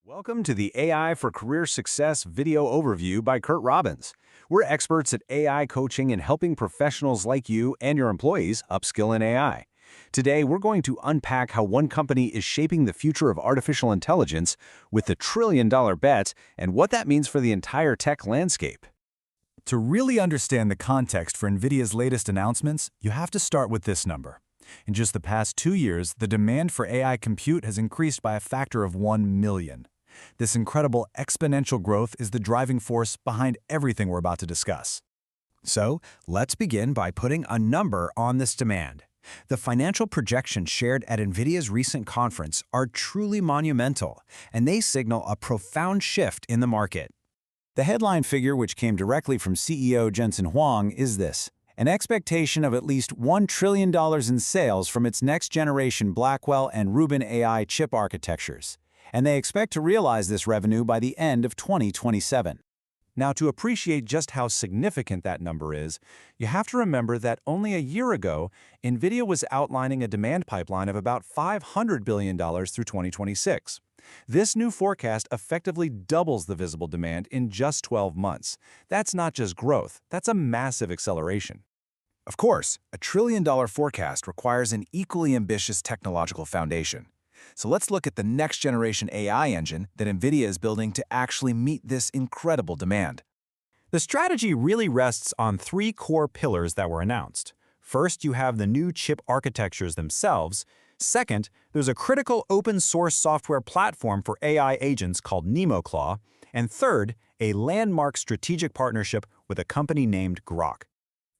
Welcome to the AI for Career Success video overview by Curt Robbins. We're experts at AI coaching and helping professionals like you and your employees upskill in AI. Today, we're going to unpack how one company is shaping the future of artificial intelligence with the trillion-dollar bet and what that means for the entire tech landscape. To really understand the context for Nvidia's latest announcements, you have to start with this number. In just the past 2 years, the demand for AI compute has increased by a factor of 1 million. This incredible exponential growth is the driving force behind everything we're about to discuss. So, let's begin by putting a number on this demand. The financial projections shared at Nvidia's recent conference are truly monumental, and they signal a profound shift in the market. The headline figure, which came directly from CEO Jensen Huang, is this: an expectation of at least $1 trillion in sales from its next-generation Blackwell and Rubin AI chip architectures, and they expect to realize this revenue by the end of 2027. Now, to appreciate just how significant that number is, you have to remember that only a year ago, Nvidia was outlining a demand pipeline of about $500 billion through 2026. This new forecast effectively doubles the visible demand in just 12 months. That's not just growth, that's a massive acceleration. Of course, a trillion-dollar forecast requires an equally ambitious technological foundation. So let's look at the next-generation AI engine that Nvidia is building to actually meet this incredible demand. The strategy really rests on 3 core pillars that were announced. First, you have the new chip architectures themselves. Second, there's a critical open-source software platform for AI agents called NemoClaw. And third, a landmark strategic partnership with a company named Grok.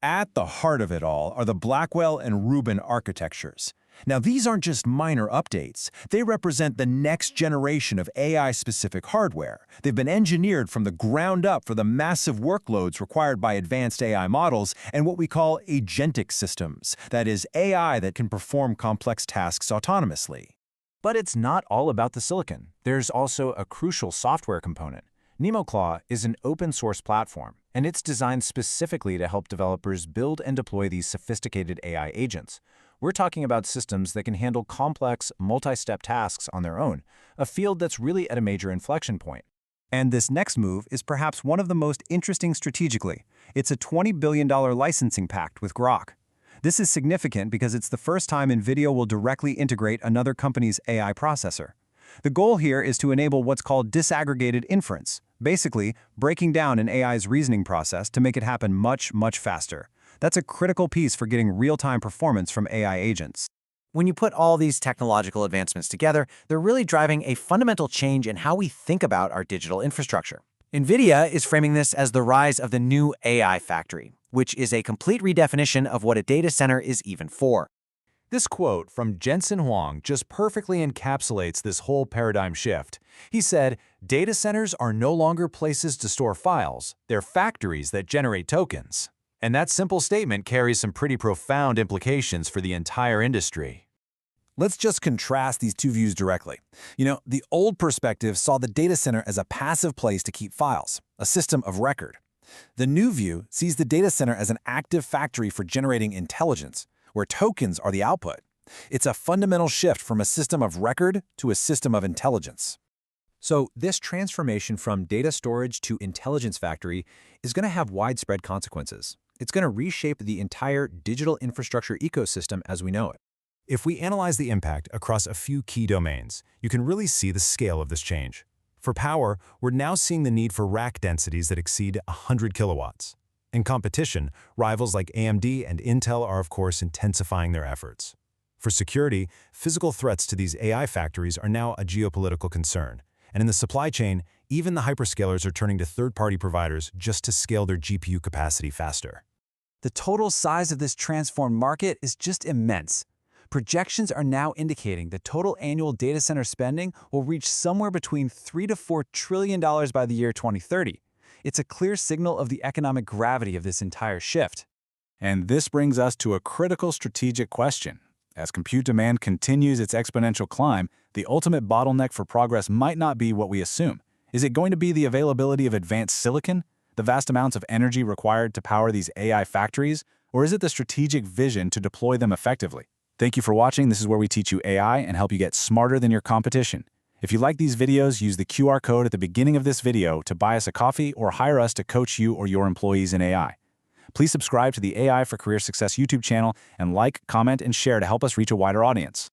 At the heart of it all are the Blackwell and Rubin architectures. Now, these aren't just minor updates. They represent the next generation of AI-specific hardware. They've been engineered from the ground up for the massive workloads required by advanced AI models and what we call agentic systems, that is, AI that can perform complex tasks autonomously. But it's not all about the silicon. There's also a crucial software component. NemoClaw is an open-source platform, and it's designed specifically to help developers build and deploy these sophisticated AI agents. We're talking about systems that can handle complex, multi-step tasks on their own, a field that's really at a major inflection point. And this next move is perhaps one of the most interesting strategically. It's a $20 billion licensing pact with Grok. This is significant because it's the first time Nvidia will directly integrate another company's AI processor. The goal here is to enable what's called disaggregated inference, basically breaking down an AI's reasoning process to make it happen much faster. That's a critical piece for getting real-time performance from AI agents. When you put all these technological advancements together, they're really driving a fundamental change in how we think about our digital infrastructure. Nvidia is framing this as the rise of the new AI factory, which is a complete redefinition of what a data center is even for. This quote from Jensen Huang just perfectly encapsulates this whole paradigm shift. He said, "Data centers are no longer places to store files, they're factories that generate tokens." And that simple statement carries some pretty profound implications for the entire industry. Let's just contrast these two views directly. The old perspective saw the data center as a passive place to keep files, a system of record. The new view sees the data center as an active factory for generating intelligence, where tokens are the output. It's a fundamental shift from a system of record to a system of intelligence. So this transformation from data storage to intelligence factory is going to have widespread consequences. It's going to reshape the entire digital infrastructure ecosystem as we know it. If we analyze the impact across a few key domains, you can really see the scale of this change. For power, we're now seeing the need for rack densities that exceed 100 kilowatts. In competition, rivals like AMD and Intel are of course intensifying their efforts. For security, physical threats to these AI factories are now a geopolitical concern. And in the supply chain, even the hyperscalers are turning to third-party providers just to scale their GPU capacity faster. The total size of this transformed market is just immense. Projections are now indicating the total annual data center spending will reach somewhere between $3 to $4 trillion by the year 2030. It's a clear signal of the economic gravity of this entire shift. And this brings us to a critical strategic question. As compute demand continues its exponential climb, the ultimate bottleneck for progress might not be what we assume. Is it going to be the availability of advanced silicon, the vast amounts of energy required to power these AI factories, or is it the strategic vision to deploy them effectively? Thank you for watching. This is where we teach you AI and help you get smarter than your competition. If you like these videos, use the QR code at the beginning of this video to buy us a coffee or hire us to coach you or your employees in AI. Please subscribe to the AI for Career Success YouTube channel and like, comment, and share to help us reach a wider audience.